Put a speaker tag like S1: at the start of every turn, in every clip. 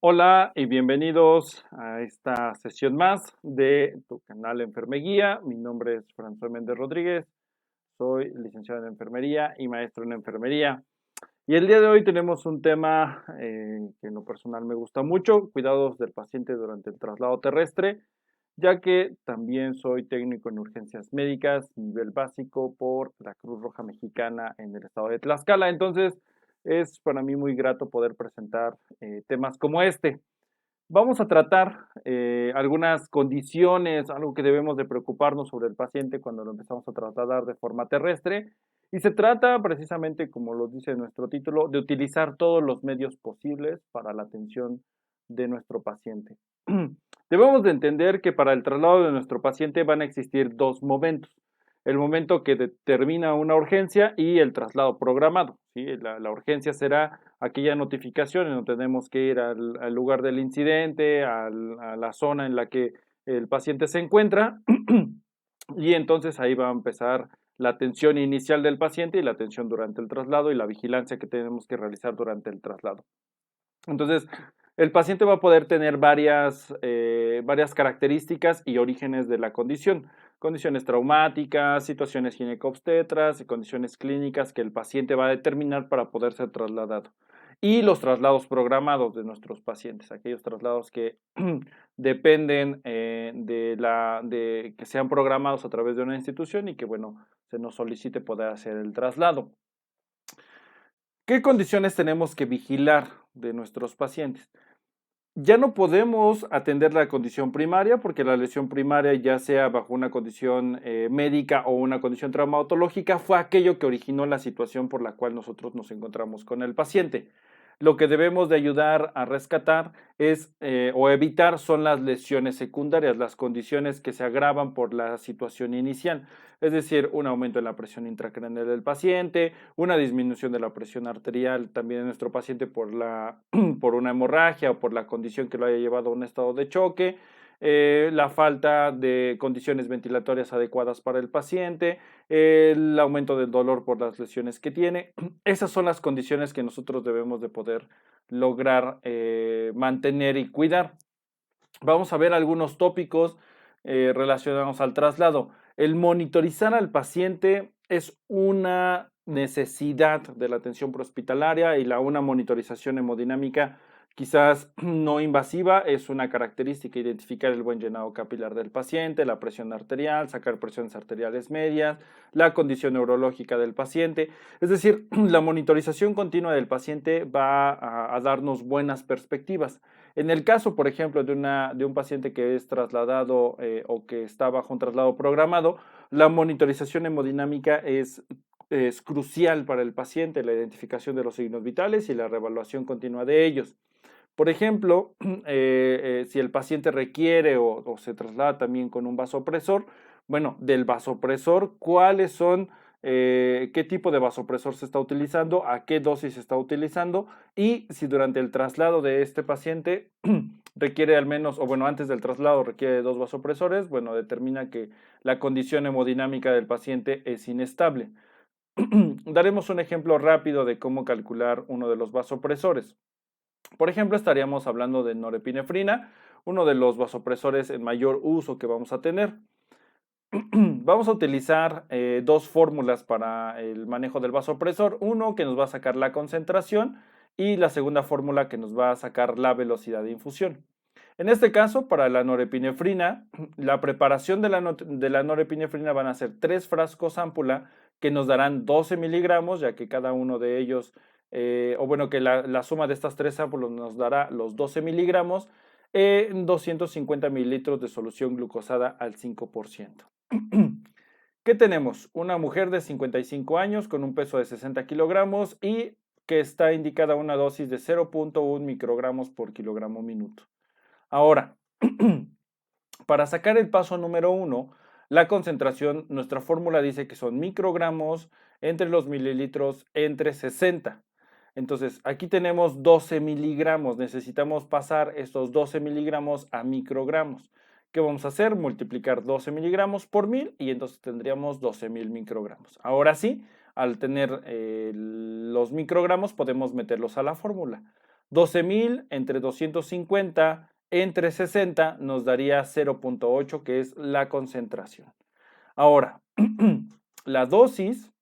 S1: Hola y bienvenidos a esta sesión más de tu canal Enfermeguía. Mi nombre es François Méndez Rodríguez, soy licenciado en enfermería y maestro en enfermería. Y el día de hoy tenemos un tema que en lo personal me gusta mucho, cuidados del paciente durante el traslado terrestre, ya que también soy técnico en urgencias médicas, nivel básico por la Cruz Roja Mexicana en el estado de Tlaxcala. Entonces, es para mí muy grato poder presentar temas como este. Vamos a tratar algunas condiciones, algo que debemos de preocuparnos sobre el paciente cuando lo empezamos a trasladar de forma terrestre. Y se trata precisamente, como lo dice nuestro título, de utilizar todos los medios posibles para la atención de nuestro paciente. Debemos de entender que para el traslado de nuestro paciente van a existir dos momentos. El momento que determina una urgencia y el traslado programado. ¿Sí? La urgencia será aquella notificación en donde tenemos que ir al lugar del incidente, a la zona en la que el paciente se encuentra y entonces ahí va a empezar la atención inicial del paciente y la atención durante el traslado y la vigilancia que tenemos que realizar durante el traslado. Entonces, el paciente va a poder tener varias características y orígenes de la condición. Condiciones traumáticas, situaciones ginecobstetras y condiciones clínicas que el paciente va a determinar para poder ser trasladado. Y los traslados programados de nuestros pacientes, aquellos traslados que dependen de que sean programados a través de una institución y que, bueno, se nos solicite poder hacer el traslado. ¿Qué condiciones tenemos que vigilar de nuestros pacientes? Ya no podemos atender la condición primaria porque la lesión primaria, ya sea bajo una condición médica o una condición traumatológica, fue aquello que originó la situación por la cual nosotros nos encontramos con el paciente. Lo que debemos de ayudar a rescatar o evitar son las lesiones secundarias, las condiciones que se agravan por la situación inicial, es decir, un aumento en la presión intracraneal del paciente, una disminución de la presión arterial también de nuestro paciente por una hemorragia o por la condición que lo haya llevado a un estado de choque, la falta de condiciones ventilatorias adecuadas para el paciente, el aumento del dolor por las lesiones que tiene. Esas son las condiciones que nosotros debemos de poder lograr mantener y cuidar. Vamos a ver algunos tópicos relacionados al traslado. El monitorizar al paciente es una necesidad de la atención prehospitalaria y una monitorización hemodinámica quizás no invasiva es una característica, identificar el buen llenado capilar del paciente, la presión arterial, sacar presiones arteriales medias, la condición neurológica del paciente. Es decir, la monitorización continua del paciente va a darnos buenas perspectivas. En el caso, por ejemplo, de un paciente que es trasladado o que está bajo un traslado programado, la monitorización hemodinámica es crucial para el paciente, la identificación de los signos vitales y la reevaluación continua de ellos. Por ejemplo, si el paciente requiere o se traslada también con un vasopresor, bueno, del vasopresor, ¿cuáles son, qué tipo de vasopresor se está utilizando, a qué dosis se está utilizando y si durante el traslado de este paciente requiere al menos, o bueno, antes del traslado requiere de 2 vasopresores, bueno, determina que la condición hemodinámica del paciente es inestable. Daremos un ejemplo rápido de cómo calcular uno de los vasopresores. Por ejemplo, estaríamos hablando de norepinefrina, uno de los vasopresores en mayor uso que vamos a tener. Vamos a utilizar dos fórmulas para el manejo del vasopresor. Uno que nos va a sacar la concentración y la segunda fórmula que nos va a sacar la velocidad de infusión. En este caso, para la norepinefrina, la preparación de la norepinefrina van a ser 3 frascos ámpula que nos darán 12 miligramos, ya que cada uno de ellos, o bueno, que la suma de estas 3 ámpulas nos dará los 12 miligramos en 250 mililitros de solución glucosada al 5%. ¿Qué tenemos? Una mujer de 55 años con un peso de 60 kilogramos y que está indicada una dosis de 0.1 microgramos por kilogramo minuto. Ahora, para sacar el paso número 1, la concentración, nuestra fórmula dice que son microgramos entre los mililitros entre 60. Entonces, aquí tenemos 12 miligramos. Necesitamos pasar estos 12 miligramos a microgramos. ¿Qué vamos a hacer? Multiplicar 12 miligramos por 1000 y entonces tendríamos 12.000 microgramos. Ahora sí, al tener los microgramos podemos meterlos a la fórmula. 12,000 entre 250 entre 60 nos daría 0.8, que es la concentración. Ahora, la dosis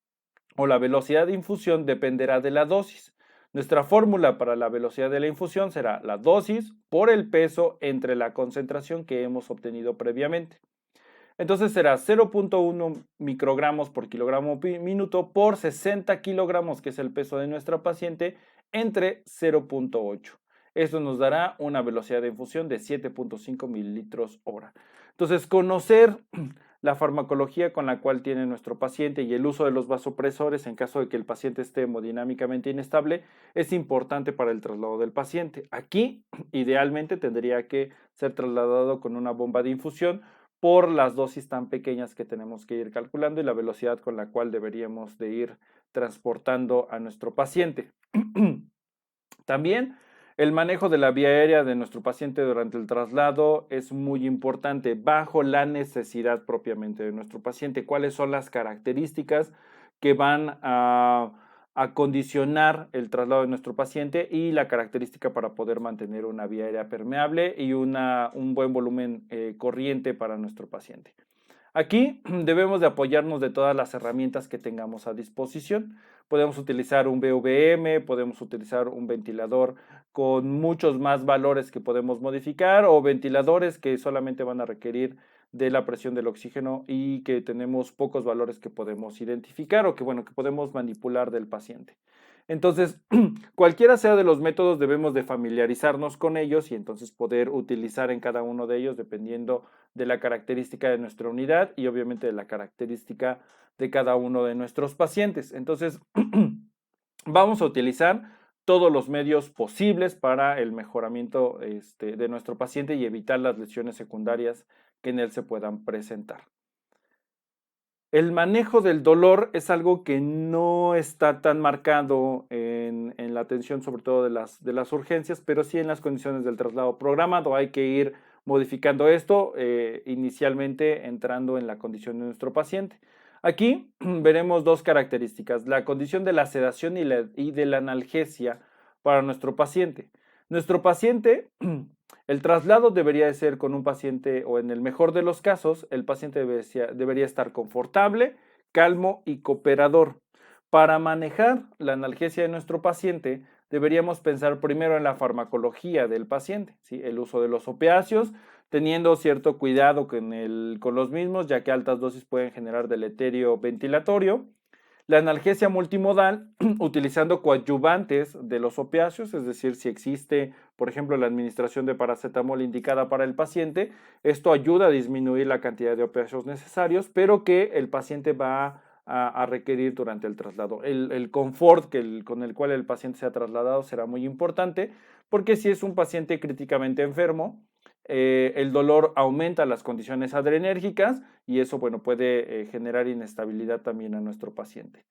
S1: o la velocidad de infusión dependerá de la dosis. Nuestra fórmula para la velocidad de la infusión será la dosis por el peso entre la concentración que hemos obtenido previamente. Entonces será 0.1 microgramos por kilogramo minuto por 60 kilogramos, que es el peso de nuestra paciente, entre 0.8. Esto nos dará una velocidad de infusión de 7.5 mililitros hora. Entonces, conocer la farmacología con la cual tiene nuestro paciente y el uso de los vasopresores en caso de que el paciente esté hemodinámicamente inestable es importante para el traslado del paciente. Aquí, idealmente, tendría que ser trasladado con una bomba de infusión por las dosis tan pequeñas que tenemos que ir calculando y la velocidad con la cual deberíamos de ir transportando a nuestro paciente. También el manejo de la vía aérea de nuestro paciente durante el traslado es muy importante bajo la necesidad propiamente de nuestro paciente. ¿Cuáles son las características que van a condicionar el traslado de nuestro paciente y la característica para poder mantener una vía aérea permeable y un buen volumen corriente para nuestro paciente? Aquí debemos de apoyarnos de todas las herramientas que tengamos a disposición. Podemos utilizar un VVM, podemos utilizar un ventilador con muchos más valores que podemos modificar o ventiladores que solamente van a requerir de la presión del oxígeno y que tenemos pocos valores que podemos identificar o que, bueno, que podemos manipular del paciente. Entonces, cualquiera sea de los métodos, debemos de familiarizarnos con ellos y entonces poder utilizar en cada uno de ellos dependiendo de la característica de nuestra unidad y obviamente de la característica de cada uno de nuestros pacientes. Entonces, vamos a utilizar todos los medios posibles para el mejoramiento de nuestro paciente y evitar las lesiones secundarias que en él se puedan presentar. El manejo del dolor es algo que no está tan marcado en la atención, sobre todo de las urgencias, pero sí en las condiciones del traslado programado. Hay que ir modificando esto, inicialmente entrando en la condición de nuestro paciente. Aquí veremos dos características, la condición de la sedación y de la analgesia para nuestro paciente. Nuestro paciente, el traslado debería de ser con un paciente, o en el mejor de los casos, el paciente debería estar confortable, calmo y cooperador. Para manejar la analgesia de nuestro paciente, deberíamos pensar primero en la farmacología del paciente, ¿sí? El uso de los opiáceos, teniendo cierto cuidado con los mismos, ya que altas dosis pueden generar deleterio ventilatorio. La analgesia multimodal, utilizando coadyuvantes de los opiáceos, es decir, si existe, por ejemplo, la administración de paracetamol indicada para el paciente, esto ayuda a disminuir la cantidad de opiáceos necesarios, pero que el paciente va a requerir durante el traslado. El confort con el cual el paciente se ha trasladado será muy importante, porque si es un paciente críticamente enfermo, el dolor aumenta las condiciones adrenérgicas y eso, bueno, puede generar inestabilidad también a nuestro paciente.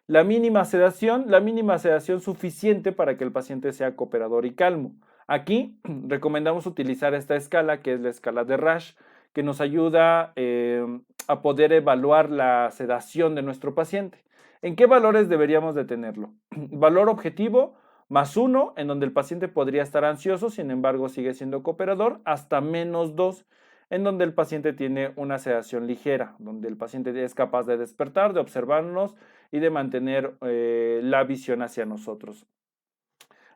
S1: La mínima sedación suficiente para que el paciente sea cooperador y calmo. Aquí recomendamos utilizar esta escala, que es la escala de Rasch, que nos ayuda a poder evaluar la sedación de nuestro paciente. ¿En qué valores deberíamos de tenerlo? Valor objetivo, +1, en donde el paciente podría estar ansioso, sin embargo sigue siendo cooperador, hasta -2, en donde el paciente tiene una sedación ligera, donde el paciente es capaz de despertar, de observarnos y de mantener la visión hacia nosotros.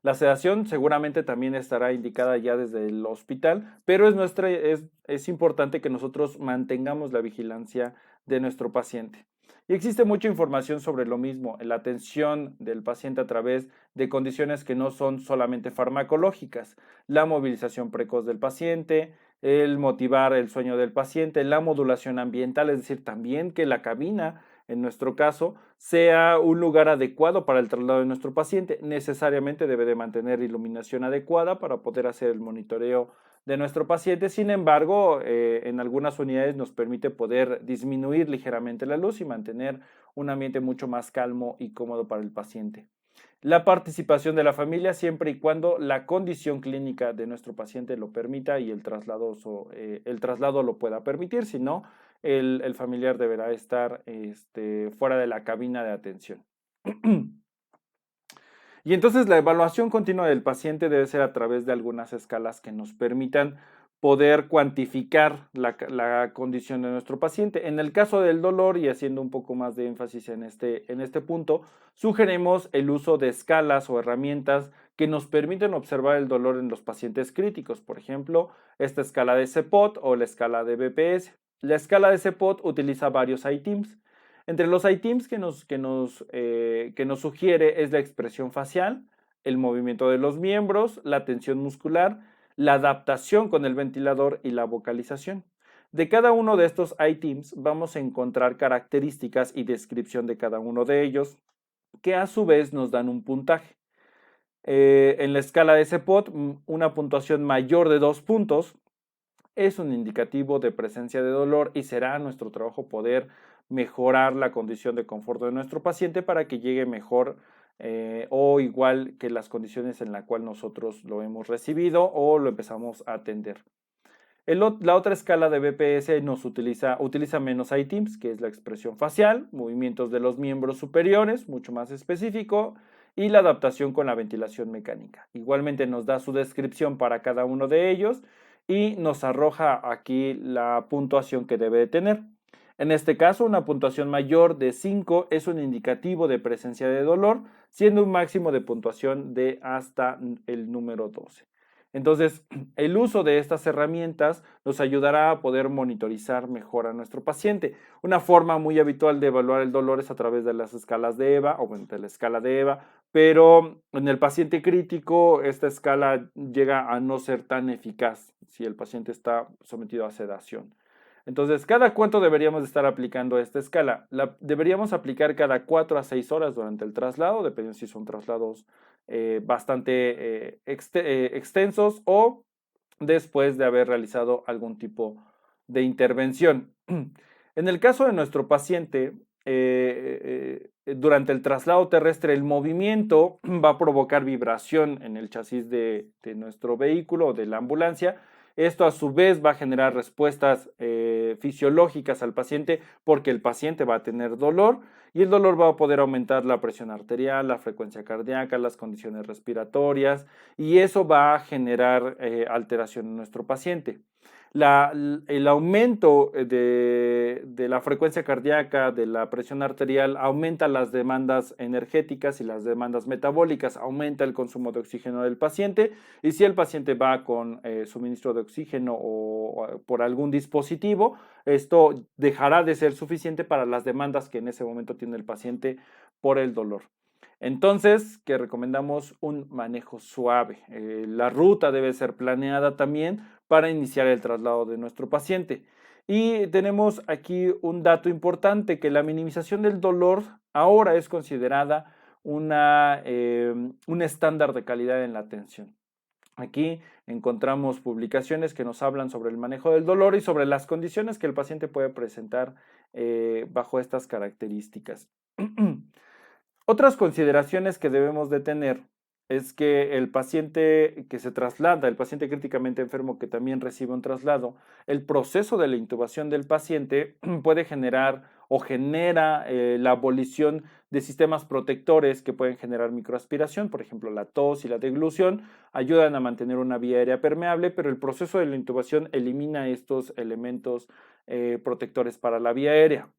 S1: La sedación seguramente también estará indicada ya desde el hospital, pero es importante que nosotros mantengamos la vigilancia de nuestro paciente. Y existe mucha información sobre lo mismo, la atención del paciente a través de condiciones que no son solamente farmacológicas, la movilización precoz del paciente, el motivar el sueño del paciente, la modulación ambiental, es decir, también que la cabina, en nuestro caso, sea un lugar adecuado para el traslado de nuestro paciente. Necesariamente debe de mantener iluminación adecuada para poder hacer el monitoreo de nuestro paciente. Sin embargo, en algunas unidades nos permite poder disminuir ligeramente la luz y mantener un ambiente mucho más calmo y cómodo para el paciente. La participación de la familia siempre y cuando la condición clínica de nuestro paciente lo permita y el traslado lo pueda permitir, si no, el familiar deberá estar fuera de la cabina de atención. Y entonces la evaluación continua del paciente debe ser a través de algunas escalas que nos permitan poder cuantificar la condición de nuestro paciente. En el caso del dolor, y haciendo un poco más de énfasis en este punto, sugerimos el uso de escalas o herramientas que nos permiten observar el dolor en los pacientes críticos. Por ejemplo, esta escala de CPOT o la escala de BPS. La escala de CPOT utiliza varios ITIMS. Entre los ITIMS que nos sugiere es la expresión facial, el movimiento de los miembros, la tensión muscular, la adaptación con el ventilador y la vocalización. De cada uno de estos ITIMs vamos a encontrar características y descripción de cada uno de ellos, que a su vez nos dan un puntaje. En la escala de CPOT, una puntuación mayor de 2 puntos es un indicativo de presencia de dolor y será nuestro trabajo poder mejorar la condición de confort de nuestro paciente para que llegue mejor o igual que las condiciones en las cuales nosotros lo hemos recibido o lo empezamos a atender. La otra escala de BPS utiliza menos ITIMS, que es la expresión facial, movimientos de los miembros superiores, mucho más específico, y la adaptación con la ventilación mecánica. Igualmente nos da su descripción para cada uno de ellos y nos arroja aquí la puntuación que debe de tener. En este caso, una puntuación mayor de 5 es un indicativo de presencia de dolor, siendo un máximo de puntuación de hasta el número 12. Entonces, el uso de estas herramientas nos ayudará a poder monitorizar mejor a nuestro paciente. Una forma muy habitual de evaluar el dolor es a través de las escalas de EVA o de la escala de EVA, pero en el paciente crítico esta escala llega a no ser tan eficaz si el paciente está sometido a sedación. Entonces, ¿cada cuánto deberíamos estar aplicando esta escala? La deberíamos aplicar cada 4 a 6 horas durante el traslado, dependiendo si son traslados bastante extensos o después de haber realizado algún tipo de intervención. En el caso de nuestro paciente, durante el traslado terrestre, el movimiento va a provocar vibración en el chasis de nuestro vehículo o de la ambulancia. Esto a su vez va a generar respuestas fisiológicas al paciente porque el paciente va a tener dolor y el dolor va a poder aumentar la presión arterial, la frecuencia cardíaca, las condiciones respiratorias y eso va a generar alteración en nuestro paciente. El aumento de la frecuencia cardíaca, de la presión arterial, aumenta las demandas energéticas y las demandas metabólicas, aumenta el consumo de oxígeno del paciente y si el paciente va con suministro de oxígeno o por algún dispositivo, esto dejará de ser suficiente para las demandas que en ese momento tiene el paciente por el dolor. Entonces, que recomendamos un manejo suave. La ruta debe ser planeada también para iniciar el traslado de nuestro paciente. Y tenemos aquí un dato importante, que la minimización del dolor ahora es considerada un estándar de calidad en la atención. Aquí encontramos publicaciones que nos hablan sobre el manejo del dolor y sobre las condiciones que el paciente puede presentar bajo estas características. Otras consideraciones que debemos de tener es que el paciente que se traslada, el paciente críticamente enfermo que también recibe un traslado, el proceso de la intubación del paciente puede generar o genera la abolición de sistemas protectores que pueden generar microaspiración, por ejemplo la tos y la deglución, ayudan a mantener una vía aérea permeable, pero el proceso de la intubación elimina estos elementos protectores para la vía aérea.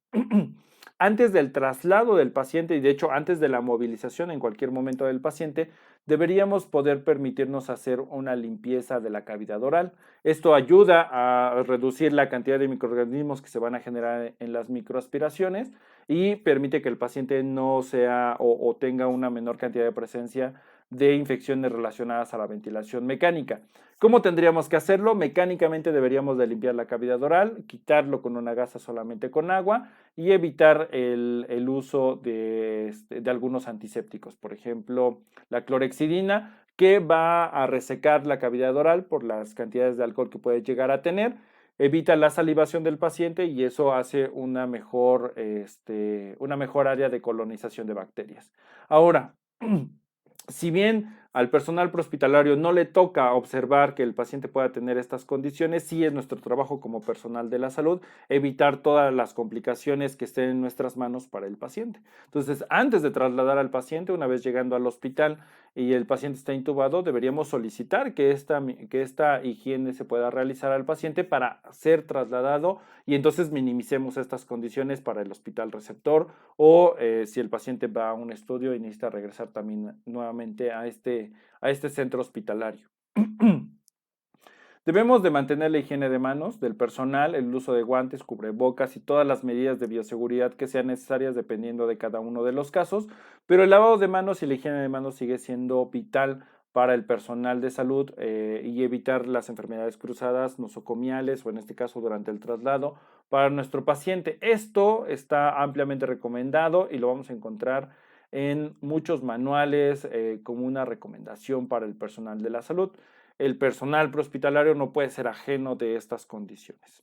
S1: Antes del traslado del paciente y de hecho antes de la movilización en cualquier momento del paciente, deberíamos poder permitirnos hacer una limpieza de la cavidad oral. Esto ayuda a reducir la cantidad de microorganismos que se van a generar en las microaspiraciones y permite que el paciente no sea o tenga una menor cantidad de presencia de infecciones relacionadas a la ventilación mecánica. ¿Cómo tendríamos que hacerlo? Mecánicamente deberíamos de limpiar la cavidad oral, quitarlo con una gasa solamente con agua y evitar el uso de algunos antisépticos, por ejemplo, la clorexidina, que va a resecar la cavidad oral por las cantidades de alcohol que puede llegar a tener, evita la salivación del paciente y eso hace una mejor área de colonización de bacterias. Ahora, si bien al personal prehospitalario no le toca observar que el paciente pueda tener estas condiciones, sí es nuestro trabajo como personal de la salud evitar todas las complicaciones que estén en nuestras manos para el paciente. Entonces, antes de trasladar al paciente, una vez llegando al hospital y el paciente está intubado, deberíamos solicitar que esta higiene se pueda realizar al paciente para ser trasladado y entonces minimicemos estas condiciones para el hospital receptor o si el paciente va a un estudio y necesita regresar también nuevamente a este centro hospitalario. Debemos de mantener la higiene de manos del personal, el uso de guantes, cubrebocas y todas las medidas de bioseguridad que sean necesarias dependiendo de cada uno de los casos, pero el lavado de manos y la higiene de manos sigue siendo vital para el personal de salud y evitar las enfermedades cruzadas nosocomiales o en este caso durante el traslado para nuestro paciente. Esto está ampliamente recomendado y lo vamos a encontrar en muchos manuales como una recomendación para el personal de la salud. El personal prehospitalario no puede ser ajeno de estas condiciones.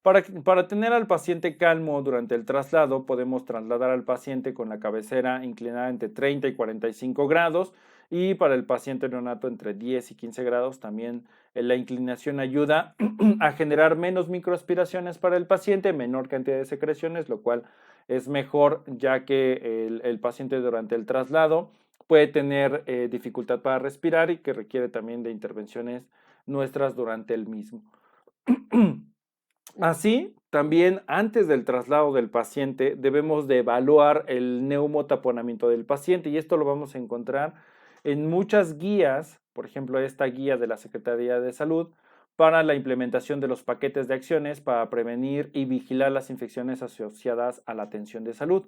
S1: Para tener al paciente calmo durante el traslado, podemos trasladar al paciente con la cabecera inclinada entre 30 y 45 grados y para el paciente neonato entre 10 y 15 grados. También la inclinación ayuda a generar menos microaspiraciones para el paciente, menor cantidad de secreciones, lo cual es mejor ya que el paciente durante el traslado puede tener dificultad para respirar y que requiere también de intervenciones nuestras durante el mismo. Así, también antes del traslado del paciente debemos de evaluar el neumotaponamiento del paciente y esto lo vamos a encontrar en muchas guías, por ejemplo esta guía de la Secretaría de Salud para la implementación de los paquetes de acciones para prevenir y vigilar las infecciones asociadas a la atención de salud.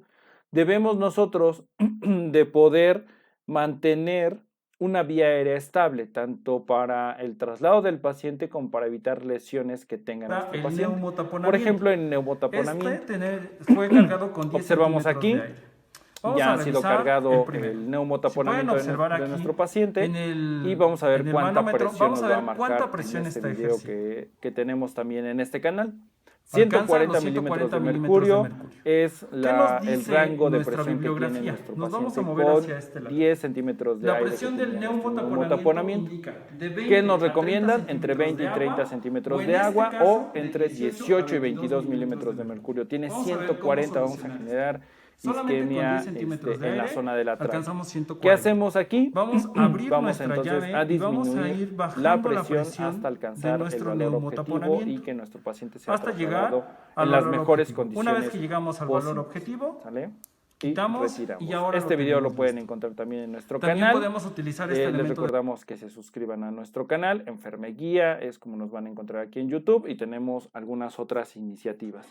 S1: Debemos nosotros de poder mantener una vía aérea estable, tanto para el traslado del paciente como para evitar lesiones que tenga nuestro paciente. Por ejemplo, en neumotaponamiento,
S2: fue cargado con 10
S1: observamos aquí,
S2: de aire.
S1: ya ha sido cargado el neumotaponamiento de nuestro paciente y vamos a ver cuánta presión nos va a marcar en este video que tenemos también en este canal. 140 milímetros de mercurio es el rango de presión que tiene nuestro paciente con 10 centímetros de aire.
S2: La presión del
S1: neumotaponamiento. ¿Qué nos recomiendan? Entre 20 y 30 centímetros de agua o entre 18 y 22 milímetros de mercurio. Tiene 140, vamos a generar isquemia en la zona de la tráquea. ¿Qué hacemos aquí?
S2: Vamos a abrir nuestra
S1: entonces
S2: llave
S1: a
S2: y vamos a
S1: disminuir
S2: ir bajando
S1: la presión hasta
S2: de
S1: alcanzar
S2: nuestro
S1: el valor objetivo
S2: neumotaponamiento
S1: y que nuestro paciente sea
S2: hasta
S1: trasladado
S2: llegar al
S1: en las
S2: valor
S1: mejores
S2: objetivo.
S1: condiciones.
S2: Una vez que llegamos al valor
S1: posibles,
S2: objetivo,
S1: ¿sale? Y
S2: quitamos
S1: retiramos.
S2: y ahora
S1: Este video lo pueden
S2: listo.
S1: encontrar también en nuestro
S2: También
S1: canal.
S2: podemos utilizar este
S1: Les
S2: elemento
S1: recordamos que se suscriban a nuestro canal. Enfermeguía es como nos van a encontrar aquí en YouTube y tenemos algunas otras iniciativas.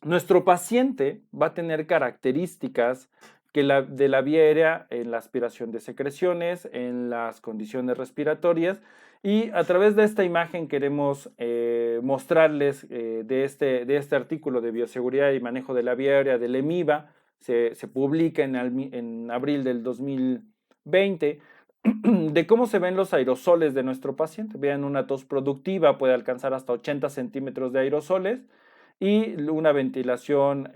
S1: Nuestro paciente va a tener características de la vía aérea en la aspiración de secreciones, en las condiciones respiratorias y a través de esta imagen queremos mostrarles de este artículo de bioseguridad y manejo de la vía aérea del EMIBA, se publica en abril del 2020, de cómo se ven los aerosoles de nuestro paciente. Vean, una tos productiva puede alcanzar hasta 80 centímetros de aerosoles y una ventilación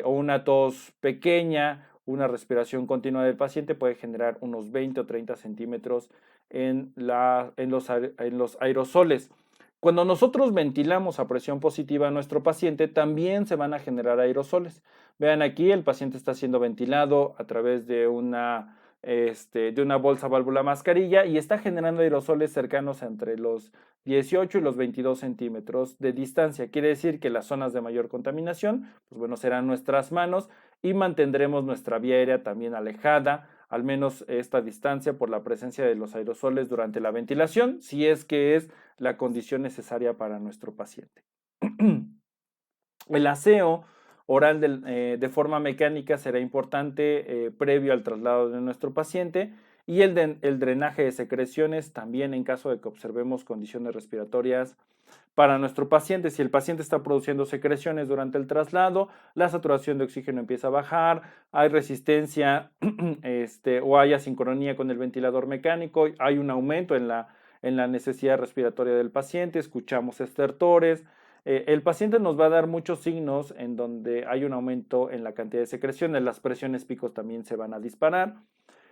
S1: o una tos pequeña, una respiración continua del paciente puede generar unos 20 o 30 centímetros en los aerosoles. Cuando nosotros ventilamos a presión positiva a nuestro paciente, también se van a generar aerosoles. Vean aquí, el paciente está siendo ventilado a través de una bolsa válvula mascarilla y está generando aerosoles cercanos entre los 18 y los 22 centímetros de distancia. Quiere decir que las zonas de mayor contaminación, pues bueno, serán nuestras manos y mantendremos nuestra vía aérea también alejada, al menos esta distancia por la presencia de los aerosoles durante la ventilación, si es que es la condición necesaria para nuestro paciente. El aseo oral de forma mecánica será importante previo al traslado de nuestro paciente y el drenaje de secreciones también en caso de que observemos condiciones respiratorias para nuestro paciente. Si el paciente está produciendo secreciones durante el traslado, la saturación de oxígeno empieza a bajar, hay resistencia o hay asincronía con el ventilador mecánico, hay un aumento en la necesidad respiratoria del paciente, escuchamos estertores, el paciente nos va a dar muchos signos en donde hay un aumento en la cantidad de secreciones, las presiones picos también se van a disparar.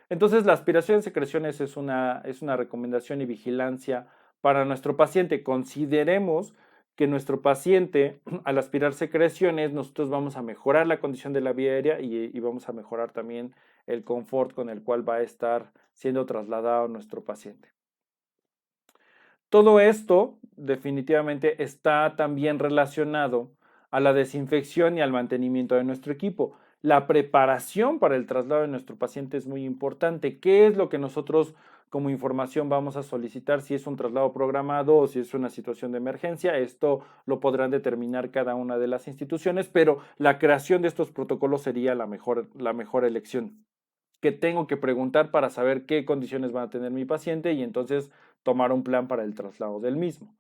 S1: Entonces, la aspiración de secreciones es una recomendación y vigilancia para nuestro paciente. Consideremos que nuestro paciente, al aspirar secreciones, nosotros vamos a mejorar la condición de la vía aérea y vamos a mejorar también el confort con el cual va a estar siendo trasladado nuestro paciente. Todo esto definitivamente está también relacionado a la desinfección y al mantenimiento de nuestro equipo. La preparación para el traslado de nuestro paciente es muy importante. ¿Qué es lo que nosotros como información vamos a solicitar si es un traslado programado o si es una situación de emergencia? Esto lo podrán determinar cada una de las instituciones, pero la creación de estos protocolos sería la mejor elección. ¿Qué tengo que preguntar para saber qué condiciones va a tener mi paciente y entonces tomar un plan para el traslado del mismo?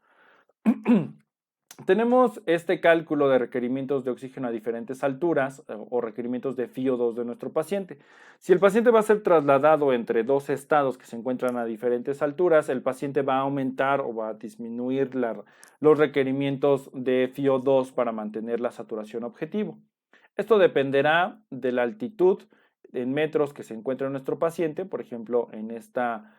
S1: Tenemos este cálculo de requerimientos de oxígeno a diferentes alturas o requerimientos de FiO2 de nuestro paciente. Si el paciente va a ser trasladado entre dos estados que se encuentran a diferentes alturas, el paciente va a aumentar o va a disminuir los requerimientos de FiO2 para mantener la saturación objetivo. Esto dependerá de la altitud en metros que se encuentra nuestro paciente. Por ejemplo, en esta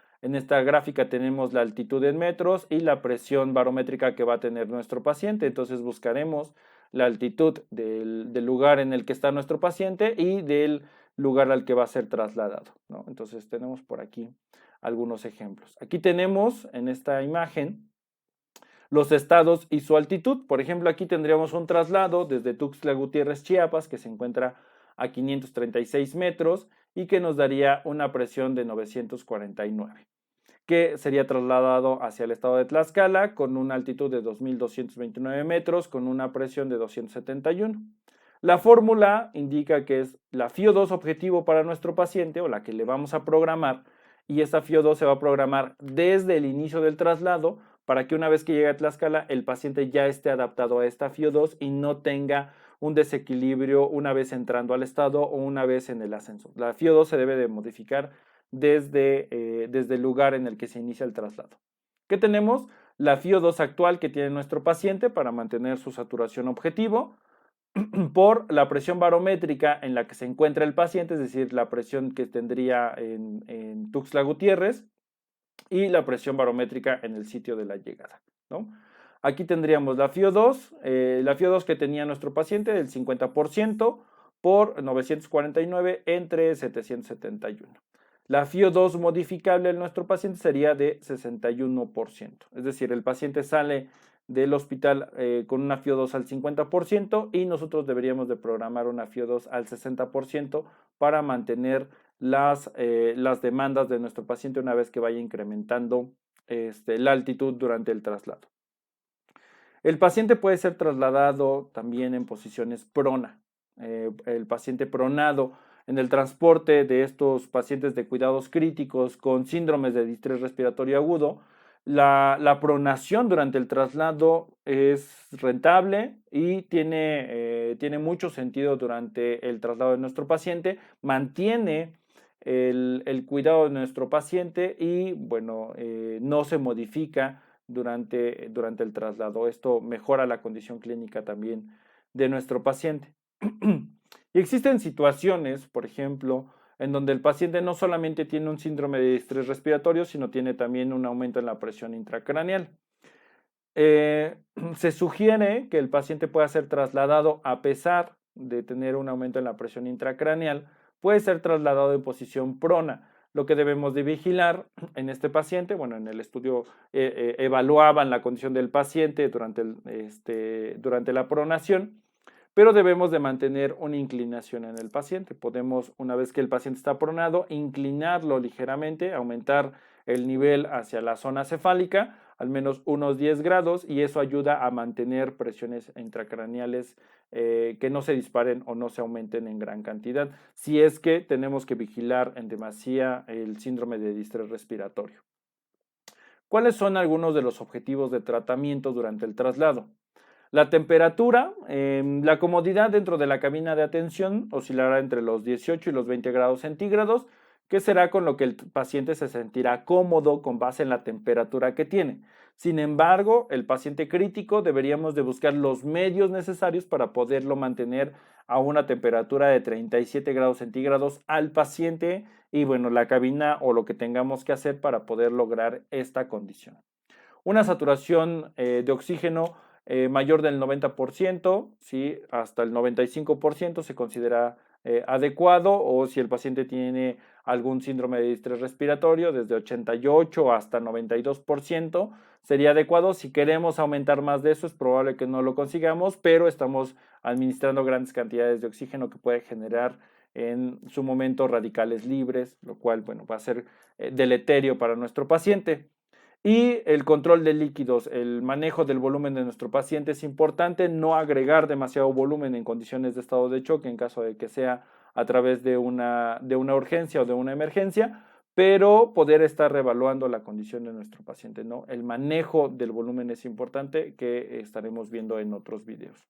S1: gráfica tenemos la altitud en metros y la presión barométrica que va a tener nuestro paciente. Entonces buscaremos la altitud del lugar en el que está nuestro paciente y del lugar al que va a ser trasladado, ¿no? Entonces tenemos por aquí algunos ejemplos. Aquí tenemos en esta imagen los estados y su altitud. Por ejemplo, aquí tendríamos un traslado desde Tuxtla Gutiérrez, Chiapas, que se encuentra a 536 metros y que nos daría una presión de 949, que sería trasladado hacia el estado de Tlaxcala con una altitud de 2.229 metros con una presión de 271. La fórmula indica que es la FiO2 objetivo para nuestro paciente o la que le vamos a programar, y esta FiO2 se va a programar desde el inicio del traslado para que una vez que llegue a Tlaxcala el paciente ya esté adaptado a esta FiO2 y no tenga un desequilibrio una vez entrando al estado o una vez en el ascenso. La FiO2 se debe de modificar desde el lugar en el que se inicia el traslado. ¿Qué tenemos? La FiO2 actual que tiene nuestro paciente para mantener su saturación objetivo por la presión barométrica en la que se encuentra el paciente, es decir, la presión que tendría en Tuxtla Gutiérrez y la presión barométrica en el sitio de la llegada, ¿no? Aquí tendríamos la FiO2 que tenía nuestro paciente del 50% por 949 entre 771. La FiO2 modificable en nuestro paciente sería de 61%. Es decir, el paciente sale del hospital con una FiO2 al 50% y nosotros deberíamos de programar una FiO2 al 60% para mantener las demandas de nuestro paciente una vez que vaya incrementando la altitud durante el traslado. El paciente puede ser trasladado también en posiciones prona. El paciente pronado en el transporte de estos pacientes de cuidados críticos con síndromes de distrés respiratorio agudo, la pronación durante el traslado es rentable y tiene mucho sentido durante el traslado de nuestro paciente, mantiene el cuidado de nuestro paciente y bueno, no se modifica durante el traslado. Esto mejora la condición clínica también de nuestro paciente. Y existen situaciones, por ejemplo, en donde el paciente no solamente tiene un síndrome de distrés respiratorio, sino tiene también un aumento en la presión intracraneal. Se sugiere que el paciente pueda ser trasladado a pesar de tener un aumento en la presión intracraneal, puede ser trasladado en posición prona. Lo que debemos de vigilar en este paciente, bueno, en el estudio evaluaban la condición del paciente durante la pronación, pero debemos de mantener una inclinación en el paciente. Podemos, una vez que el paciente está pronado, inclinarlo ligeramente, aumentar el nivel hacia la zona cefálica, al menos unos 10 grados, y eso ayuda a mantener presiones intracraneales que no se disparen o no se aumenten en gran cantidad, si es que tenemos que vigilar en demasía el síndrome de distrés respiratorio. ¿Cuáles son algunos de los objetivos de tratamiento durante el traslado? La temperatura, la comodidad dentro de la cabina de atención oscilará entre los 18 y los 20 grados centígrados, que será con lo que el paciente se sentirá cómodo con base en la temperatura que tiene. Sin embargo, el paciente crítico deberíamos de buscar los medios necesarios para poderlo mantener a una temperatura de 37 grados centígrados al paciente y bueno, la cabina o lo que tengamos que hacer para poder lograr esta condición. Una saturación de oxígeno mayor del 90%, ¿sí? Hasta el 95% se considera adecuado, o si el paciente tiene algún síndrome de distrés respiratorio, desde 88 hasta 92% sería adecuado. Si queremos aumentar más de eso, es probable que no lo consigamos, pero estamos administrando grandes cantidades de oxígeno que puede generar en su momento radicales libres, lo cual, bueno, va a ser deleterio para nuestro paciente. Y el control de líquidos, el manejo del volumen de nuestro paciente es importante, no agregar demasiado volumen en condiciones de estado de choque en caso de que sea a través de una urgencia o de una emergencia, pero poder estar reevaluando la condición de nuestro paciente, ¿no? El manejo del volumen es importante, que estaremos viendo en otros videos.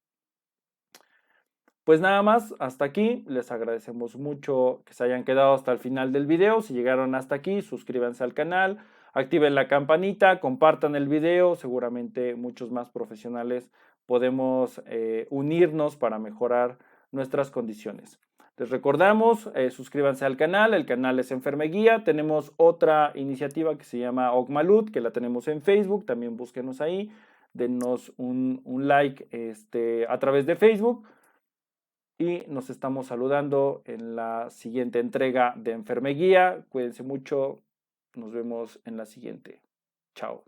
S1: Pues nada más, hasta aquí. Les agradecemos mucho que se hayan quedado hasta el final del video. Si llegaron hasta aquí, suscríbanse al canal, activen la campanita, compartan el video. Seguramente muchos más profesionales podemos unirnos para mejorar nuestras condiciones. Les recordamos, suscríbanse al canal. El canal es Enfermeguía. Tenemos otra iniciativa que se llama Ocmalud, que la tenemos en Facebook. También búsquenos ahí. Denos un like a través de Facebook. Y nos estamos saludando en la siguiente entrega de Enfermeguía. Cuídense mucho. Nos vemos en la siguiente. Chao.